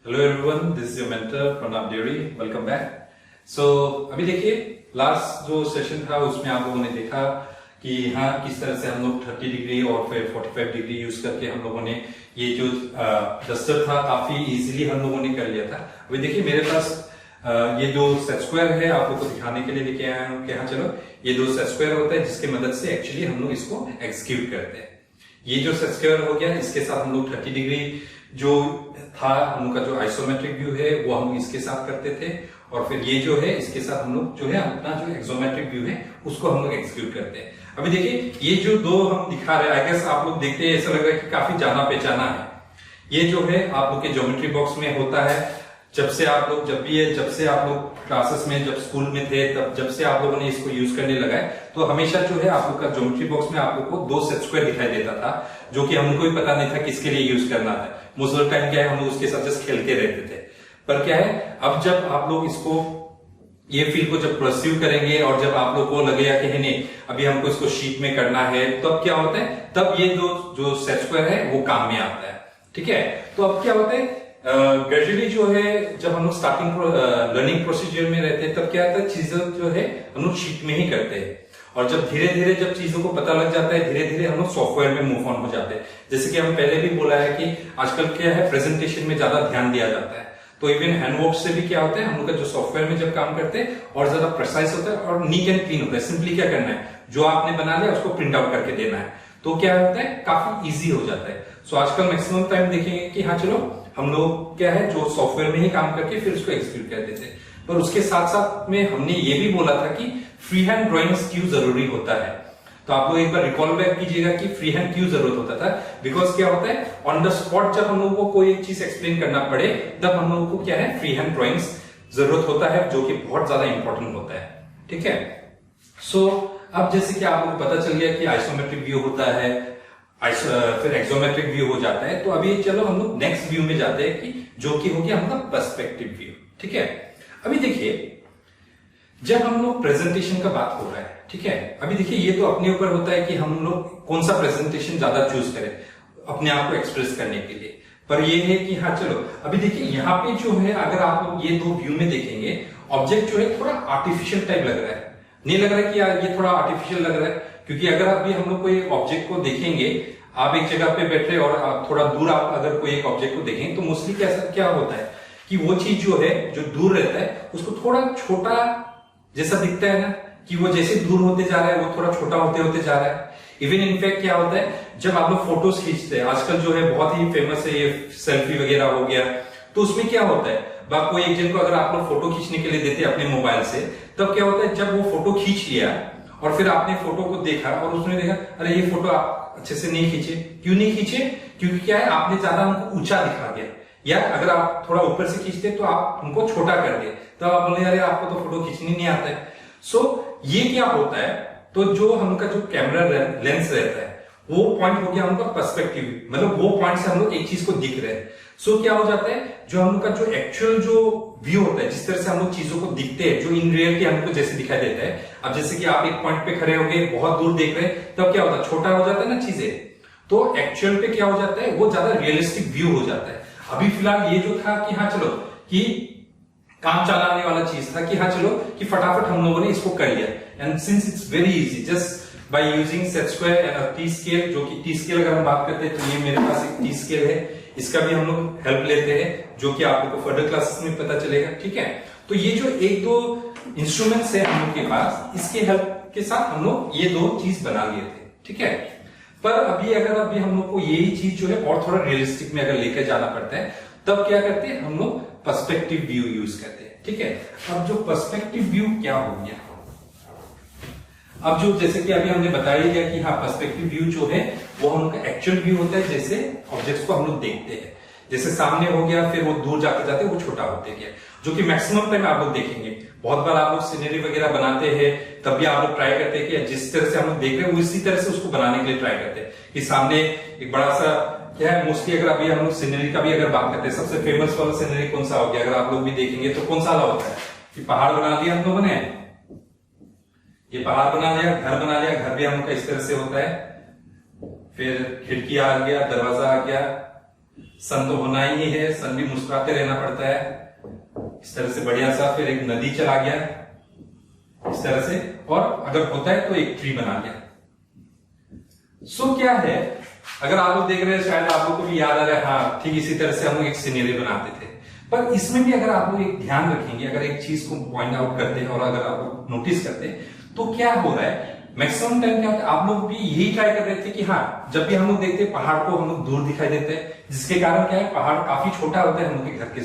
Hello everyone, this is your mentor Pranab डेरी। Welcome back. So अभी देखिए, लास्ट जो सेशन था उसमें आप लोगों ने देखा कि हाँ किस तरह से हम लोग 30 डिग्री और फिर 45 डिग्री यूज करके हम लोगों ने ये जो डस्टर था काफी इजीली हम लोगों ने कर लिया था। अभी देखिए मेरे पास ये दो सेट स्क्वायर है, आप लोग को दिखाने के लिए लेके आया हूँ कि हाँ चलो ये दो सेट स्क्वायर होता है जिसके मदद से एक्चुअली हम लोग इसको एक्सिक्यूट करते हैं। ये जो सेट स्क्वायर हो गया, इसके साथ हम लोग 30 डिग्री जो था हम लोग का जो आइसोमेट्रिक व्यू है वो हम इसके साथ करते थे, और फिर ये जो है इसके साथ हम लोग जो है अपना जो एक्सोमेट्रिक व्यू है उसको हम लोग एक्सिक्यूट करते हैं। अभी देखिए ये जो दो हम दिखा रहे हैं, आई गेस आप लोग देखते हैं ऐसा लग रहा है कि काफी जाना पहचाना है। ये जो है आप लोग के ज्योमेट्री बॉक्स में होता है, जब से आप लोग क्लासेस में जब स्कूल में थे तब जब से आप लोगों ने इसको यूज करने लगा है, तो हमेशा जो है आप लोग का ज्योमेट्री बॉक्स में आप लोग को दो सेट स्क्वायर दिखाई देता था, जो कि हमको भी पता नहीं था किसके लिए यूज करना था। मोस्ट ऑफ द टाइम क्या है हम लोग उसके साथ जस्ट खेलते रहते थे। पर क्या है, अब जब आप लोग इसको ये फील्ड को जब परस्यू करेंगे और जब आप लोग को लगेगा कि नहीं अभी हमको इसको शीट में करना है, तब क्या होता है, तब ये दो जो सेट स्क्वायर है वो काम में आता है। ठीक है, तो अब क्या होता है, ग्रेजुअली जो है जब हम लोग स्टार्टिंग लर्निंग प्रोसीजर में रहते हैं तब क्या होता है, चीजें जो है हम लोग शीट में ही करते हैं, और जब धीरे धीरे जब चीजों को पता लग जाता है धीरे धीरे हम लोग सॉफ्टवेयर में मूव ऑन हो जाते हैं। जैसे कि हम पहले भी बोला है कि आजकल क्या है, प्रेजेंटेशन में ज्यादा ध्यान दिया जाता है, तो इवन हैंडवर्क से भी क्या होता है हम लोग का जो सॉफ्टवेयर में जब काम करते हैं और ज्यादा प्रिसाइज होता है और नीट एंड क्लीन होता है। सिंपली क्या करना है, जो आपने बना लिया उसको प्रिंट आउट करके देना है, तो क्या होता है काफी इजी हो जाता है। सो आजकल मैक्सिमम टाइम देखेंगे कि हाँ चलो हम लोग क्या है जो सॉफ्टवेयर में ही काम करके फिर उसको एक्सिक्यूट कर देते हैं। पर उसके साथ साथ में हमने ये भी बोला था कि फ्री हैंड ड्रॉइंग्स क्यों जरूरी होता है। तो आप लोग एक बार रिकॉल बैक कीजिएगा कि फ्री हैंड क्यों जरूरत होता था। बिकॉज क्या होता है, ऑन द स्पॉट जब हम लोगों को कोई एक चीज एक्सप्लेन करना पड़े तब हम लोगों को क्या है फ्री हैंड ड्रॉइंग्स जरूरत होता है, जो कि बहुत ज्यादा इंपॉर्टेंट होता है। ठीक है, सो अब जैसे कि आप लोग पता चल गया कि आइसोमेट्रिक व्यू होता है, फिर एक्सोमेट्रिक व्यू हो जाता है। तो अभी चलो हम लोग नेक्स्ट व्यू में जाते हैं कि जो कि हो गया हम लोग पर्सपेक्टिव व्यू। ठीक है, अभी देखिए जब हम लोग प्रेजेंटेशन का बात हो रहा है, ठीक है, अभी देखिए ये तो अपने ऊपर होता है कि हम लोग कौन सा प्रेजेंटेशन ज्यादा चूज करें अपने आप को एक्सप्रेस करने के लिए। पर ये है कि हाँ चलो अभी देखिए यहाँ पे जो है अगर आप लोग ये दो व्यू में देखेंगे, ऑब्जेक्ट जो है थोड़ा आर्टिफिशियल टाइप लग रहा है। नहीं लग रहा है कि यार ये थोड़ा आर्टिफिशियल लग रहा है, क्योंकि अगर अभी हम लोग कोई ऑब्जेक्ट को देखेंगे, आप एक जगह पे बैठे और आप थोड़ा दूर आप अगर कोई एक ऑब्जेक्ट को देखें तो मोस्टली क्या होता है कि वो चीज जो है जो दूर रहता है उसको थोड़ा छोटा जैसा दिखता है ना, कि वो जैसे दूर होते जा रहा है वो थोड़ा छोटा होते होते जा रहा है। इवन इनफैक्ट क्या होता है जब आप लोग फोटोज खींचते हैं, आजकल जो है बहुत ही फेमस है ये सेल्फी वगैरह हो गया, तो उसमें क्या होता है कोई एक जन को अगर आप लोग फोटो खींचने के लिए देते हैं अपने मोबाइल से, तब क्या होता है जब वो फोटो खींच लिया और फिर आपने फोटो को देखा और उसने देखा अरे ये फोटो आप अच्छे से नहीं खींचे। क्यों नहीं खींचे, क्योंकि क्या है आपने ज्यादा हमको ऊंचा दिखा दिया, या अगर आप थोड़ा ऊपर से खींचते तो आप हमको छोटा कर दिए, तब आप बोले अरे आपको तो फोटो खींचनी नहीं आता है। सो ये क्या होता है, तो जो हमका जो कैमरा लेंस रहता है वो पॉइंट हो गया हमका पर्सपेक्टिव, मतलब वो पॉइंट से हम लोग एक चीज को दिख रहे हैं। सो क्या हो जाता है जो हम लोग का जो एक्चुअल जो व्यू होता है, जिस तरह से हम लोग चीजों को दिखते हैं, जो इन रियलिटी हमको जैसे दिखाई देता है, अब जैसे कि आप एक पॉइंट पे खड़े हो गए बहुत दूर देख रहे हैं, तब क्या होता है छोटा हो जाता है ना चीजें, तो एक्चुअल पे क्या हो जाता है वो ज्यादा रियलिस्टिक व्यू हो जाता है। अभी फिलहाल ये जो था कि हाँ चलो कि काम चलाने वाला चीज था कि हाँ चलो कि फटाफट हम लोगों ने इसको कर लिया, and since it's very easy just by using set square and T scale, जो कि टी स्केल अगर हम बात करते हैं तो ये मेरे पास एक टी स्केल है, इसका भी हम लोग हेल्प लेते हैं जो कि आप लोग को फर्दर क्लासेस में पता चलेगा। ठीक है, तो ये जो एक दो इंस्ट्रूमेंट्स है हम लोग के पास, इसके हेल्प के साथ हम लोग ये दो चीज बना लिए थे। ठीक है, पर अभी हम लोग को यही चीज जो है और थोड़ा रियलिस्टिक में अगर लेकर जाना पड़ता है, तब क्या करते हैं हम लोग पर्सपेक्टिव व्यू यूज करते हैं। ठीक है, अब जो पर्सपेक्टिव व्यू क्या हो गया, अब जो जैसे कि अभी हमने बताया दिया कि हाँ पर्सपेक्टिव व्यू जो है वो हम लोग का एक्चुअल व्यू होता है, जैसे ऑब्जेक्ट्स को हम लोग देखते हैं, जैसे सामने हो गया फिर वो दूर जाते जाते वो छोटा होते गया, जो कि मैक्सिमम टाइम आप लोग देखेंगे। बहुत बार आप लोग सीनरी वगैरह बनाते हैं तब भी आप लोग ट्राई करते हैं कि जिस तरह से हम लोग देख रहे हैं उसी तरह से उसको बनाने के लिए ट्राई करते हैं कि सामने एक बड़ा सा क्या है, मोस्टली अगर अभी हम लोग सीनरी का भी अगर बात करते हैं, सबसे फेमस वाला सीनरी कौन सा हो गया, अगर आप लोग भी देखेंगे तो कौन सा होता है कि पहाड़ बना दिया हम लोगों ने, ये पहाड़ बना लिया, घर बना लिया, घर भी हम लोग का इस तरह से होता है, फिर खिड़की आ गया, दरवाजा आ गया, सन तो होना ही है, सन भी मुस्कुराते रहना पड़ता है। इस तरह से बढ़िया सा फिर एक नदी चला गया इस तरह से, और अगर होता है तो एक ट्री बना लिया। सो क्या है, अगर आप लोग देख रहे हैं शायद आप लोग को भी याद आ रहा है, हाँ ठीक इसी तरह से हम लोग एक सीनरी बनाते थे। पर इसमें भी अगर आप लोग एक ध्यान रखेंगे, अगर एक चीज को पॉइंट आउट करते हैं और अगर आप लोग नोटिस करते हैं तो क्या हो रहा है, मैक्सिमम टाइम क्या होता है, आप लोग भी यही ट्राई कर रहे थे कि हाँ जब भी हम लोग देखते हैं पहाड़ को हम लोग दूर दिखाई देते हैं, जिसके कारण क्या है पहाड़ काफी छोटा होता है हम लोग के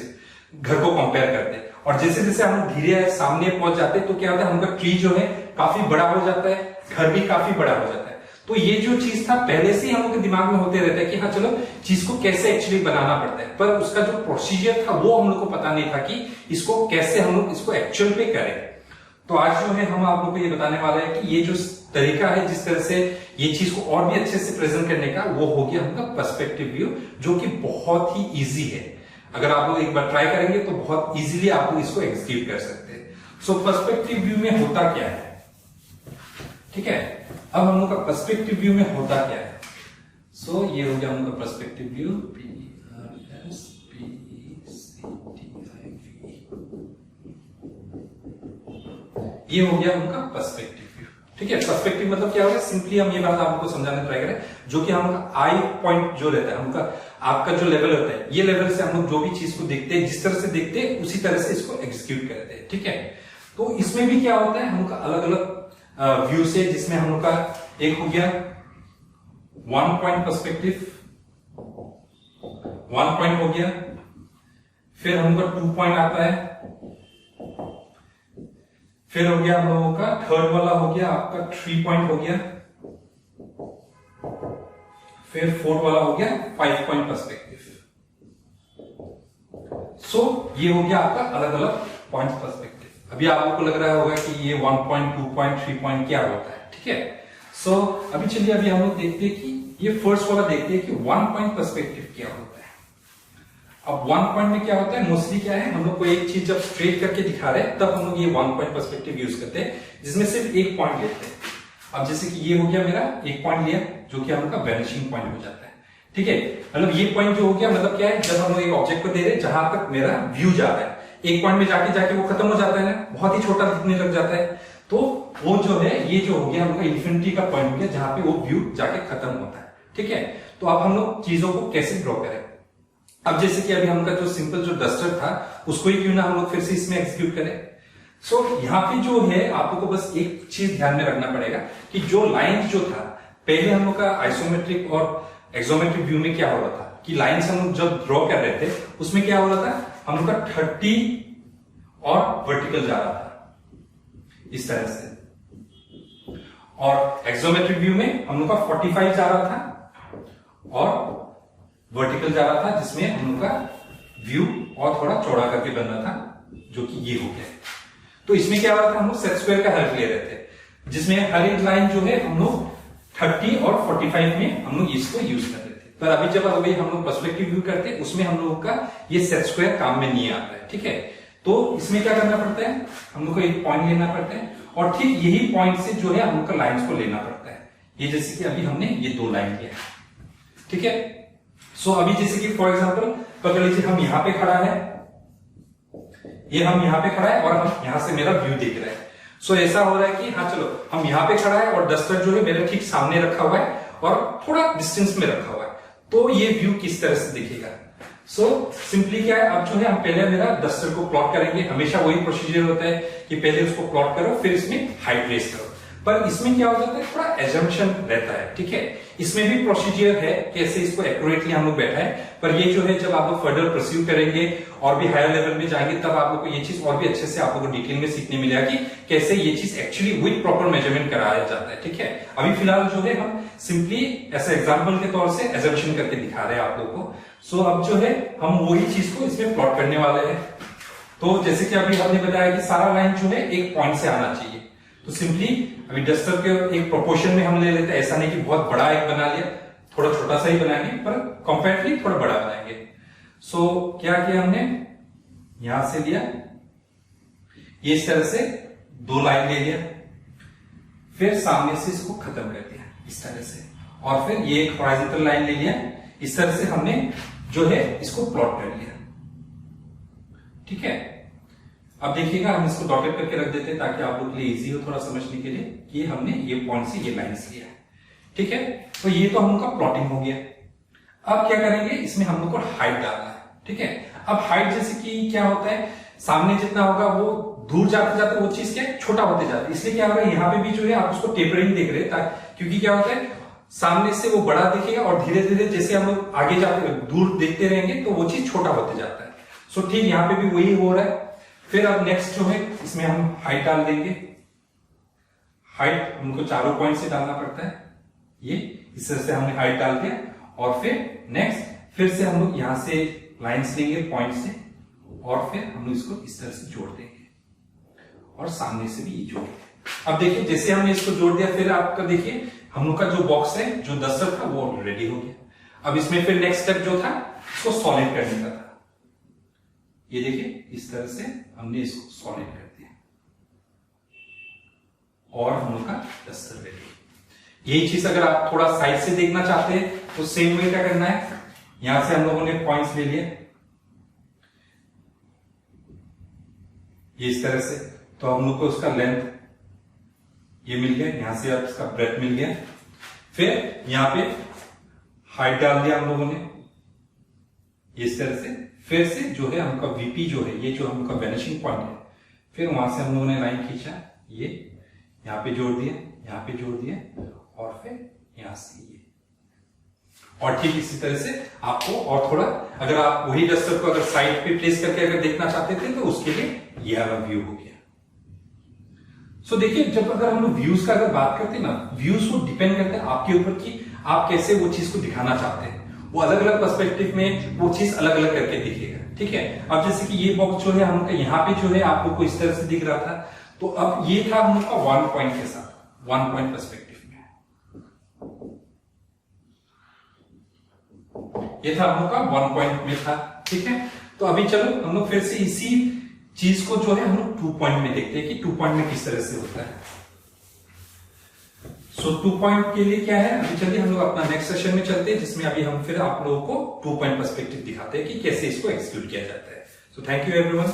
घर को कंपेयर करते हैं। और जैसे जैसे हम लोग धीरे सामने पहुंच जाते हैं तो क्या होता है, हम लोग ट्री जो है काफी बड़ा हो जाता है, घर भी काफी बड़ा हो जाता है। तो ये जो चीज था पहले से ही हम लोग के दिमाग में होते रहता है कि हाँ चलो चीज को कैसे एक्चुअली बनाना पड़ता है, पर उसका जो प्रोसीजर था वो हम लोग को पता नहीं था कि इसको कैसे हम लोग इसको एक्चुअल पे करें। तो आज जो है हम आप लोग को ये बताने वाले हैं कि ये जो तरीका है जिस तरह से ये चीज को और भी अच्छे से प्रेजेंट करने का, वो हो गया हमका पर्सपेक्टिव व्यू, जो कि बहुत ही इजी है। अगर आप लोग एक बार ट्राई करेंगे तो बहुत इजीली आप लोग इसको एग्जीक्यूट कर सकते हैं। सो पर्सपेक्टिव व्यू में होता क्या है, ठीक है, अब हम लोग का पर्सपेक्टिव व्यू में होता क्या है। सो ये हो गया हम लोग का पर्सपेक्टिव व्यू, ये हो गया उनका पर्सपेक्टिव व्यू, ठीक है। पर्सपेक्टिव मतलब क्या होगा, सिंपली हम ये बात आपको समझाने ट्राई करें, जो कि हम आई पॉइंट जो रहता है हमका, आपका जो लेवल होता है, ये लेवल से हम लोग जो भी चीज को देखते हैं, जिस तरह से देखते हैं उसी तरह से इसको एग्जीक्यूट करते हैं, ठीक है। तो इसमें भी क्या होता है, हमका अलग अलग व्यू से, जिसमें हम लोग का एक हो गया 1 पॉइंट पर्सपेक्टिव, 1 पॉइंट हो गया, फिर हम लोग का 2 पॉइंट आता है, फिर हो गया हम लोगों का थर्ड वाला हो गया आपका 3 पॉइंट हो गया, फिर फोर्थ वाला हो गया 5 पॉइंट पर्सपेक्टिव। सो ये हो गया आपका अलग अलग पॉइंट पर्सपेक्टिव। अभी आप लोगों को लग रहा होगा कि ये 1 पॉइंट 2 पॉइंट 3 पॉइंट क्या होता है, ठीक है। सो अभी चलिए अभी हम लोग देखते हैं कि ये फर्स्ट वाला देखते हैं कि 1 पॉइंट पर्सपेक्टिव क्या होता है। अब 1 पॉइंट में क्या होता है, मोस्टली क्या है, हम लोग को एक चीज जब स्ट्रेट करके दिखा रहे हैं तब हम लोग ये 1 पॉइंट पर्सपेक्टिव यूज करते हैं, जिसमें सिर्फ एक पॉइंट लेते हैं। अब जैसे कि ये हो गया मेरा एक पॉइंट लिया, जो कि हम लोग का वैनिशिंग पॉइंट हो जाता है, ठीक है। मतलब ये पॉइंट जो हो गया, मतलब क्या है, जब हम लोग एक ऑब्जेक्ट को दे रहे हैं जहां तक मेरा व्यू जा रहा है, एक पॉइंट में जाके जाके वो खत्म हो जाता है ना, बहुत ही छोटा दिखने लग जाता है, तो वो जो है ये जो हो गया हम लोग का इन्फिनिटी का पॉइंट हो गया, जहां पे वो व्यू जाके खत्म होता है, ठीक है। तो अब हम लोग चीजों को कैसे ड्रॉ करें। अब जैसे कि अभी हमका जो सिंपल जो डस्टर था उसको ही क्यों ना हम लोग फिर से इसमें एग्जीक्यूट करें। सो यहाँ पे जो है आप लोग को बस एक चीज ध्यान में रखना पड़ेगा कि जो लाइन जो था पहले हम लोग का आइसोमेट्रिक और एक्सोमेट्रिक व्यू में क्या हो रहा था कि लाइन्स हम लोग जब ड्रॉ कर रहे थे उसमें क्या हो रहा था, हम लोग का 30 और वर्टिकल जा रहा था इस तरह से, और एक्सोमेट्रिक व्यू में हम लोग का 45 जा रहा था और वर्टिकल जा रहा था, जिसमें हम लोग का व्यू और थोड़ा चौड़ा करके बन रहा था, जो कि ये हो गया। तो इसमें क्या हो रहा था, हम लोग सेट स्क्वायर का हेल्प ले रहे थे, जिसमें हर एक लाइन जो है हम लोग 30 और 45 में हम लोग इसको यूज कर रहे थे। पर अभी जब अभी हम लोग पर्सपेक्टिव व्यू करते हैं उसमें हम लोग का ये सेट स्क्वायर काम में नहीं आता है, ठीक है। तो इसमें क्या करना पड़ता है, हम लोग को एक पॉइंट लेना पड़ता है और ठीक यही पॉइंट से जो है हम लोग का लाइंस को लेना पड़ता है। ये जैसे कि अभी हमने ये 2 लाइन लिया, ठीक है। सो अभी जैसे कि फॉर एग्जांपल पकड़ लीजिए हम यहां पे खड़ा है, ये हम यहां पे खड़ा है और हम यहां से मेरा व्यू दिख रहा है। सो ऐसा हो रहा है कि हाँ चलो हम यहां पे खड़ा है और डस्टर जो है मेरे ठीक सामने रखा हुआ है और थोड़ा डिस्टेंस में रखा हुआ है, तो ये व्यू किस तरह से दिखेगा। सो सिंपली क्या है, अब जो है हम पहले मेरा डस्टर को प्लॉट करेंगे, हमेशा वही प्रोसीजर होता है कि पहले उसको प्लॉट करो फिर इसमें हाइट रेस करो। पर इसमें क्या हो जाता है, थोड़ा एजम्पशन रहता है, ठीक है। इसमें भी प्रोसीजर है कैसे इसको एक्यूरेटली हम लोग बैठा है, पर ये जो है जब आप लोग फर्दर परस्यू करेंगे और भी हायर लेवल में जाएंगे तब आप लोग को ये चीज और भी अच्छे से आप लोग को डिटेल में सीखने मिलेगा कि कैसे ये चीज एक्चुअली विद प्रॉपर मेजरमेंट कराया जाता है, ठीक है। अभी फिलहाल जो है हम सिंपली ऐसे एग्जाम्पल के तौर से एजम्पशन करके दिखा रहे हैं आप लोग को। सो अब जो है हम वही चीज को इसमें प्लॉट करने वाले हैं। तो जैसे कि अभी हमने बताया कि सारा लाइन जो है एक पॉइंट से आना चाहिए, तो सिंपली अभी डस्टर के एक प्रोपोर्शन में हम ले लेते हैं, ऐसा नहीं कि बहुत बड़ा एक बना लिया, थोड़ा छोटा सा ही बनाएंगे पर कंपैरेटिवली थोड़ा बड़ा बनाएंगे। सो क्या किया हमने, यहां से लिया ये इस तरह से 2 लाइन ले लिया, फिर सामने से इसको खत्म कर दिया इस तरह से, और फिर ये एक हॉरिजॉन्टल लाइन ले लिया, इस तरह से हमने जो है इसको प्लॉट कर लिया। ठीक है, अब देखिएगा हम इसको डॉटेड करके रख देते हैं ताकि आप लोग के लिए इजी हो थोड़ा समझने के लिए कि हमने ये पॉइंट से ये लाइंस लिया है। ठीक है, तो ये तो हम लोग का प्लॉटिंग हो गया। अब क्या करेंगे, इसमें हम लोग को हाइट डालना है। ठीक है, अब हाइट जैसे कि क्या होता है, सामने जितना होगा वो दूर जाते जाते वो चीज क्या छोटा होते जाता है, इसलिए क्या होगा यहाँ पे भी जो है आप उसको टेपरिंग देख रहे हैं, क्योंकि क्या होता है सामने से वो बड़ा दिखेगा और धीरे धीरे जैसे हम लोग आगे जाते दूर देखते रहेंगे तो वो चीज छोटा होते जाता है। सो ठीक यहाँ पे भी वही हो रहा है। फिर अब नेक्स्ट जो है इसमें हम हाइट डाल देंगे। हाइट हमको चारों पॉइंट से डालना पड़ता है, ये इस तरह से हमने हाइट डाल दिया। और फिर नेक्स्ट फिर से हम लोग यहां से लाइंस लेंगे पॉइंट से और फिर हम लोग इसको इस तरह से जोड़ देंगे और सामने से भी ये जोड़ेंगे। अब देखिए जैसे हमने इसको जोड़ दिया, फिर आपका देखिए हम लोग का जो बॉक्स है जो डस्टर था वो रेडी हो गया। अब इसमें फिर नेक्स्ट स्टेप जो था इसको सॉलिड करने का था। ये देखिए इस तरह से हमने इसको सॉलिड कर दिया और हम लोग का डस्टर रेडी। यही चीज अगर आप थोड़ा साइड से देखना चाहते हैं तो सेम वे क्या करना है, यहां से हम लोगों ने पॉइंट्स ले लिए ये इस तरह से, तो हम लोग को उसका लेंथ ये मिल गया, यहां से आप इसका ब्रेथ मिल गया। फिर यहां पे हाइट डाल दिया हम लोगों ने इस तरह से। फिर से जो है हमका वीपी जो है ये जो हमका वैनिशिंग पॉइंट है, फिर वहां से हम लोगों ने लाइन खींचा, ये यहां पे जोड़ दिया, यहां पे जोड़ दिया और फिर यहां से ये। और ठीक इसी तरह से आपको और थोड़ा अगर आप वही डस्टर को अगर साइड पे प्लेस करके अगर देखना चाहते थे तो उसके लिए ये वाला व्यू हो गया। सो देखिए जब अगर हम लोग व्यूज का अगर बात करते हैं ना, व्यूज को डिपेंड करते हैं आपके ऊपर कि आप कैसे वो चीज को दिखाना चाहते हैं। वो अलग अलग पर्सपेक्टिव में वो चीज अलग अलग करके दिखेगा। ठीक है, अब जैसे कि ये बॉक्स जो है हम लोग यहाँ पे जो है आप लोग को इस तरह से दिख रहा था, तो अब ये था हम लोग का वन पॉइंट के साथ, वन पॉइंट पर्सपेक्टिव में ये था हम लोग का वन पॉइंट में था। ठीक है, तो अभी चलो हम लोग फिर से इसी चीज को जो है हम लोग 2 पॉइंट में देखते हैं कि 2 पॉइंट में किस तरह से होता है। सो 2 पॉइंट के लिए क्या है, अभी चलिए हम लोग अपना नेक्स्ट सेशन में चलते हैं जिसमें अभी हम फिर आप लोगों को 2 पॉइंट पर्सपेक्टिव दिखाते हैं कि कैसे इसको एक्सिक्यूट किया जाता है। So thank you everyone.